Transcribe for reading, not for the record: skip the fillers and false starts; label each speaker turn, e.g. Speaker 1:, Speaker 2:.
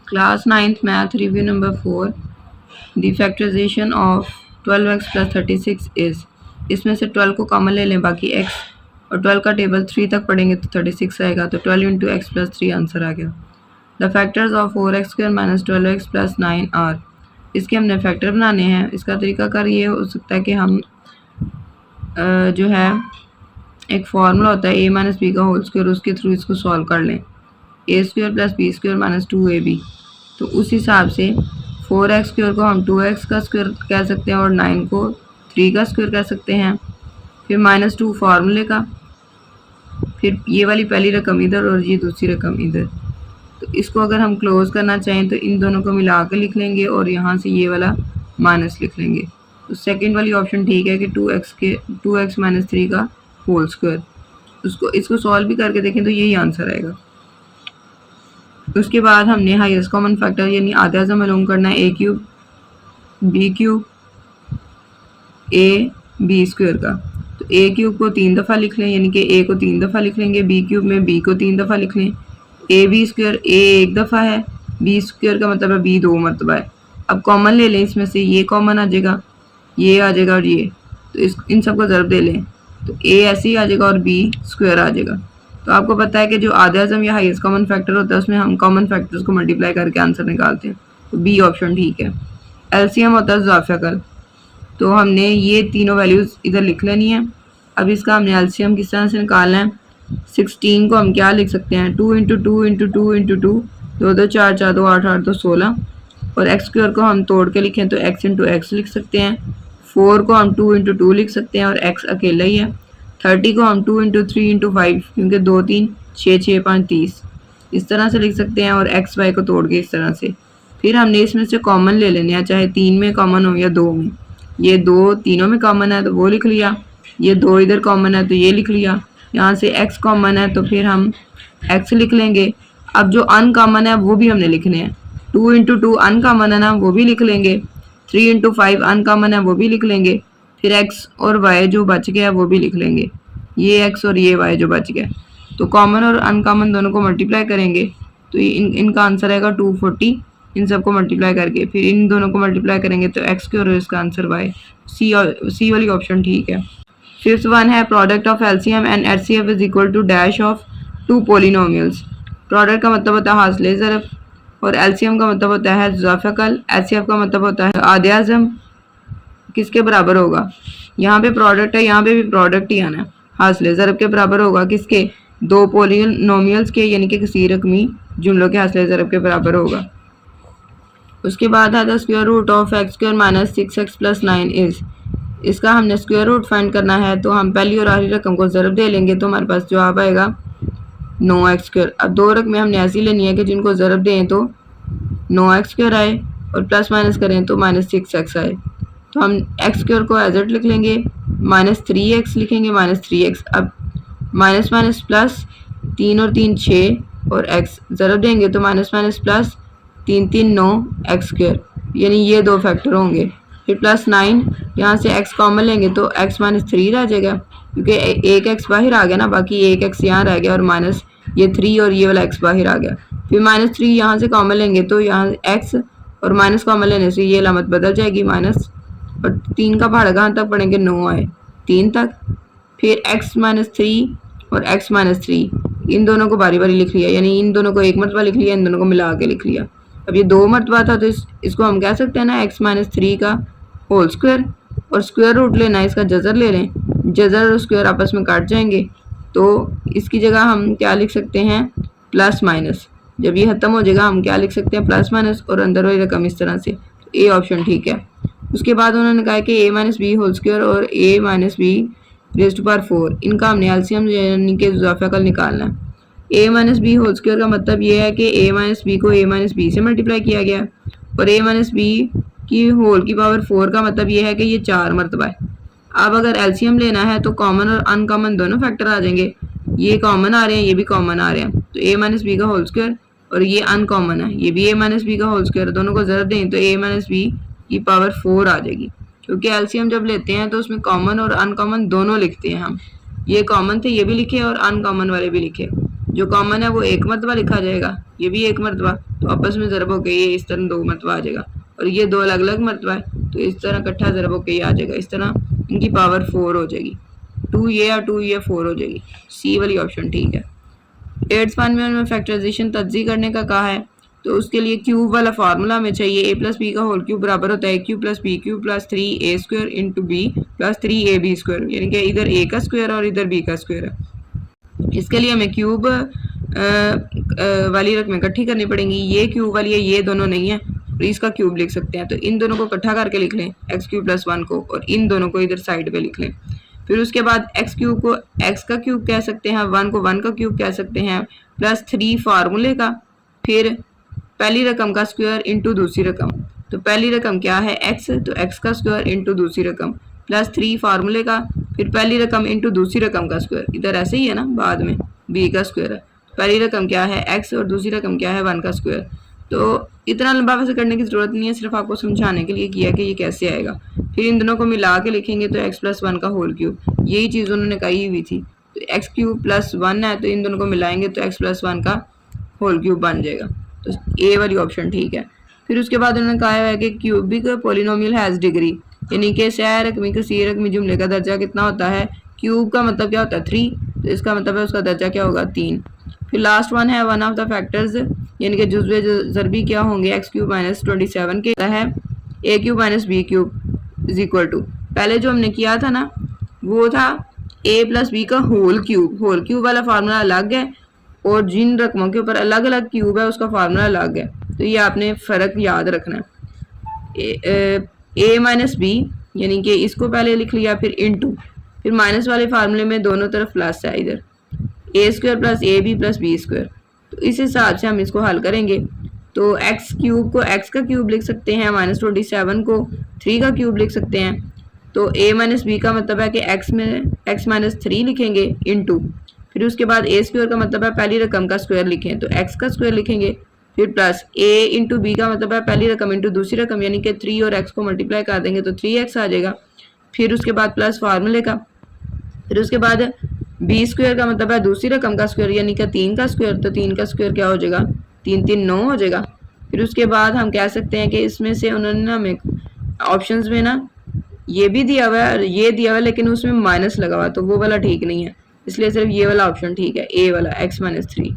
Speaker 1: Class 9th Math Review number 4. The factorization of 12x plus 36 is. इसमें से 12 को common ले लें, बाकी x और 12 का टेबल 3 तक पढ़ेंगे तो 36 आएगा, तो 12 इंटू एक्स प्लस 3 आंसर आ गया। The factors of 4x square minus 12x plus 9 are. इसके हमने फैक्टर बनाने हैं। इसका तरीकाकार ये हो सकता है कि हम जो है एक फार्मूला होता है a माइनस बी का होल स्क्वायर, उसके थ्रू इसको सॉल्व कर लें। A square plus B square minus 2ab, तो उस हिसाब से 4x स्क्वायर को हम 2x का स्क्वायर कह सकते हैं और 9 को 3 का स्क्वायर कह सकते हैं। फिर -2 फार्मूले का, फिर ये वाली पहली रकम इधर और ये दूसरी रकम इधर। तो इसको अगर हम क्लोज करना चाहें तो इन दोनों को मिला कर लिख लेंगे और यहाँ से ये वाला माइनस लिख लेंगे। तो सेकेंड वाली ऑप्शन ठीक है कि 2x माइनस 3 का होल स्क्वायर। इसको सॉल्व भी करके देखें तो यही आंसर आएगा। उसके बाद हमने हाईएस्ट कॉमन फैक्टर यानी आधा आज़म मालूम करना है, a cube b cube a b square का। तो a क्यूब को 3 दफ़ा लिख लें, यानी कि a को 3 दफ़ा लिख लेंगे, b क्यूब में b को 3 दफ़ा लिख लें। a b स्क्वायर a 1 दफ़ा है, b स्क्वायर का मतलब है b 2 मरतबा है। अब कॉमन ले लें, इसमें से ये कॉमन आ जाएगा, ये आ जाएगा और ये, तो इन सबको ज़रब दे लें तो a ऐसे ही आ जाएगा और b स्क्वायर आ जाएगा। तो आपको पता है कि जो आधे आज़म या हाईएस्ट कॉमन फैक्टर होता है उसमें हम कॉमन फैक्टर्स को मल्टीप्लाई करके आंसर निकालते हैं, तो बी ऑप्शन ठीक है। एलसीएम होता है ज़ाफ़िया, तो हमने ये तीनों वैल्यूज़ इधर लिख लेनी है। अब इसका हमने एलसीएम किस तरह से निकालना है। 16 को हम क्या लिख सकते हैं, 2 इंटू 2 इंटू 2 इंटू 2, 2 2 4 4 2 8 8 2 16। और एक्स स्क्वायर को हम तोड़ के लिखें तो एक्स इंटू एक्स लिख सकते हैं। 4 को हम 2 इंटू 2 लिख सकते हैं और एक्स अकेला ही है। 30 को हम 2 इंटू 3 इंटू 5, क्योंकि 2 3 6 6 5 30 इस तरह से लिख सकते हैं, और एक्स वाई को तोड़ के इस तरह से। फिर हमने इसमें से कॉमन ले लेने हैं, चाहे 3 में कॉमन हो या 2 में। ये 2 तीनों में कॉमन है तो वो लिख लिया, ये 2 इधर कॉमन है तो ये लिख लिया। यहाँ से x कॉमन है तो फिर हम x लिख लेंगे। अब जो अनकॉमन है वो भी हमने लिखने हैं। 2 इंटू 2 अनकॉमन है ना, वो भी लिख लेंगे। 3 इंटू 5 अनकॉमन है, वो भी लिख लेंगे। फिर x और y जो बच गया वो भी लिख लेंगे, ये x और ये y जो बच गया। तो कॉमन और अनकॉमन दोनों को मल्टीप्लाई करेंगे तो इनका आंसर आएगा 240। इन सबको मल्टीप्लाई करके फिर इन दोनों को मल्टीप्लाई करेंगे तो x के और इसका आंसर y। सी वाली ऑप्शन ठीक है। फिफ्थ वन है product of LCM and HCF is equal to dash of 2 polynomials. Product का मतलब होता है हासिल ज़रफ़ और एलसीएम का मतलब होता है ज़ाफ़िया। एचसीएफ का मतलब होता है आधे आज़म किसके बराबर होगा। यहाँ पे प्रोडक्ट है, यहाँ पे भी प्रोडक्ट ही आना है। हासिल ज़रफ़ के बराबर होगा किसके, 2 पोलिनोमियल्स के, यानी कि किसी रकमी जुमलों के हासिल ज़रफ़ के बराबर होगा। उसके बाद आता है square root of x square minus 6x plus 9 is. इसका हमने स्क्वायर रूट फाइंड करना है, तो हम पहली और आखिरी रकम को ज़रब दे लेंगे तो हमारे पास जवाब आएगा 9x स्क्वायर। अब दो रकमें हमने ऐसी लेनी है कि जिनको ज़रब दें तो 9x स्क्वायर आए और प्लस माइनस करें तो -6x आए। तो हम x स्क्वायर को एज इट लिख लेंगे, -3x लिखेंगे, -3x। अब माइनस माइनस प्लस, 3 और 3 6 और x ज़रब देंगे तो minus minus plus, 3 3 9 x square, यानी ये दो फैक्टर होंगे। फिर प्लस 9, यहाँ से x कॉमन लेंगे तो x माइनस 3 रह जाएगा, क्योंकि एक x बाहर आ गया ना, बाकी एक x यहाँ रह गया और माइनस ये 3 और ये वाला x बाहर आ गया। फिर -3 यहाँ से कॉमन लेंगे तो यहाँ x और माइनस कॉमन लेने से ये लामत बदल जाएगी माइनस, और 3 का पहाड़ कहाँ तक पढ़ेंगे, 9 आए 3 तक। फिर x माइनस 3 और x माइनस 3 इन दोनों को बारी बारी लिख लिया, यानी इन दोनों को एक मरतबा लिख लिया, इन दोनों को मिला के लिख लिया। अब ये 2 मरतबा था तो इसको हम कह सकते हैं ना x माइनस 3 का होल स्क्वायर, और स्क्वायर रूट लेना है, इसका जज़र ले लें। जज़र और स्क्वायर आपस में काट जाएंगे तो इसकी जगह हम क्या लिख सकते हैं, प्लस माइनस। जब ये ख़त्म हो जाएगा हम क्या लिख सकते हैं, प्लस माइनस, और अंदर वाली रकम इस तरह से। तो ए ऑप्शन ठीक है। उसके बाद उन्होंने कहा कि a minus b whole square और a minus b raised to power 4, इनका हमने एलसीएम यानी कि ज़ाफ़िया कल निकालना है। a minus b whole square का मतलब ये है कि a माइनस बी को a माइनस बी से मल्टीप्लाई किया गया, और a माइनस बी की होल की पावर 4 का मतलब ये है कि ये 4 मरतबा है। अब अगर एलसीएम लेना है तो कॉमन और अनकॉमन दोनों फैक्टर आ जाएंगे, ये कॉमन आ रहे हैं, ये भी कॉमन आ रहे हैं, तो a माइनस बी का होल स्क्वायर, और ये अनकॉमन है, ये भी a माइनस बी का होल स्क्वायर, दोनों को ज़रब दें तो a माइनस बी की पावर 4 आ जाएगी। क्योंकि एलसीएम जब लेते हैं तो उसमें कॉमन और अनकॉमन दोनों लिखते हैं हम, ये कॉमन थे ये भी लिखे और अनकॉमन वाले भी लिखे। जो कॉमन है वो एक मरतबा लिखा जाएगा, ये भी एक मरतबा, तो आपस में ज़रब होकर ये इस तरह दो मरतबा आ जाएगा, और ये दो अलग अलग मरतबा है तो इस तरह इकट्ठा ज़रब होकर ये आ जाएगा, इस तरह इनकी पावर 4 हो जाएगी, 2 ये और 2 ये 4 हो जाएगी। सी वाली ऑप्शन ठीक है। 8th पॉइंट में फैक्टराइजेशन तज्जी करने का कहा है, तो उसके लिए क्यूब वाला फार्मूला हमें चाहिए। ए प्लस बी का होल क्यूब बराबर होता है A cube plus B cube plus 3a square into B plus 3ab square, यानी कि इधर a का स्क्वायर और इधर b का स्क्वायर है। इसके लिए हमें क्यूब वाली रकमें इकट्ठी करनी पड़ेंगी। ये क्यूब वाली है, ये दोनों नहीं है, तो इसका क्यूब लिख सकते हैं, तो इन दोनों को इकट्ठा करके लिख लें एक्स क्यूब प्लस 1 को, और इन दोनों को इधर साइड पे लिख लें। फिर उसके बाद एक्स क्यूब को एक्स का क्यूब कह सकते हैं, 1 को 1 का क्यूब कह सकते हैं, प्लस 3 फार्मूले का, फिर पहली रकम का स्क्वायर इंटू दूसरी रकम, तो पहली रकम क्या है एक्स, तो एक्स का स्क्वायर इंटू दूसरी रकम, प्लस 3 फार्मूले का, फिर पहली रकम इंटू दूसरी रकम का स्क्वायर, इधर ऐसे ही है ना, बाद में बी का स्क्वायर है, पहली रकम क्या है एक्स और दूसरी रकम क्या है 1 का स्क्वायर। तो इतना लंबा वैसे करने की ज़रूरत नहीं है, सिर्फ आपको समझाने के लिए किया कि ये कैसे आएगा। फिर इन दोनों को मिला के लिखेंगे तो एक्स प्लस 1 का होल क्यूब, यही चीज़ उन्होंने कही हुई थी, तो एक्स क्यूब प्लस 1 है, तो इन दोनों को मिलाएंगे तो एक्स प्लस 1 का होल क्यूब बन जाएगा, तो ए वाली ऑप्शन ठीक है। फिर उसके बाद उन्होंने कहा है कि क्यूबिक पोलिनोमियल हैज़ डिग्री, यानी कि सह रकमी कसी रकमी जुमले का दर्जा कितना होता है, क्यूब का मतलब क्या होता है 3, तो इसका मतलब है उसका दर्जा क्या होगा 3। फिर लास्ट वन है वन ऑफ द फैक्टर्स, यानी कि जुज़्वे ज़रबी क्या होंगे एक्स क्यूब माइनस 27 के है A cube minus B cube is equal to, पहले जो हमने किया था ना वो था ए प्लस बी का होल क्यूब वाला फार्मूला अलग है, और जिन रकमों के ऊपर अलग अलग क्यूब है उसका फार्मूला अलग है, तो ये आपने फ़र्क याद रखना है। ए माइनस बी यानी कि इसको पहले लिख लिया, फिर इनटू, फिर माइनस वाले फार्मूले में दोनों तरफ प्लस है, इधर A square plus A B plus B square, तो इस हिसाब से हम इसको हल करेंगे। तो एक्स क्यूब को एक्स का क्यूब लिख सकते हैं, माइनस 27 को 3 का क्यूब लिख सकते हैं, तो ए माइनस बी का मतलब है कि एक्स में एक्स माइनस 3 लिखेंगे इनटू, फिर उसके बाद ए स्क्वायर का मतलब है पहली रकम का स्क्वायर लिखें तो एक्स का स्क्वायर लिखेंगे, फिर प्लस ए इंटू बी का मतलब है पहली रकम इंटू दूसरी रकम, यानी कि 3 और एक्स को मल्टीप्लाई कर देंगे तो 3x आ जाएगा, फिर उसके बाद प्लस फार्मूले का, फिर उसके बाद बी स्क्वायर का मतलब है दूसरी रकम का स्क्वायर यानी कि 3 का स्क्वायर, तो 3 का स्क्वायर क्या हो जाएगा 3 3 9 हो जाएगा। फिर उसके बाद हम कह सकते हैं कि इसमें से उन्होंने ना हमें ऑप्शंस में ना ये भी दिया हुआ है ये दिया हुआ है, लेकिन उसमें माइनस लगा हुआ, तो वो वाला ठीक नहीं है, इसलिए सिर्फ ये वाला ऑप्शन ठीक है, ए वाला एक्स माइनस 3।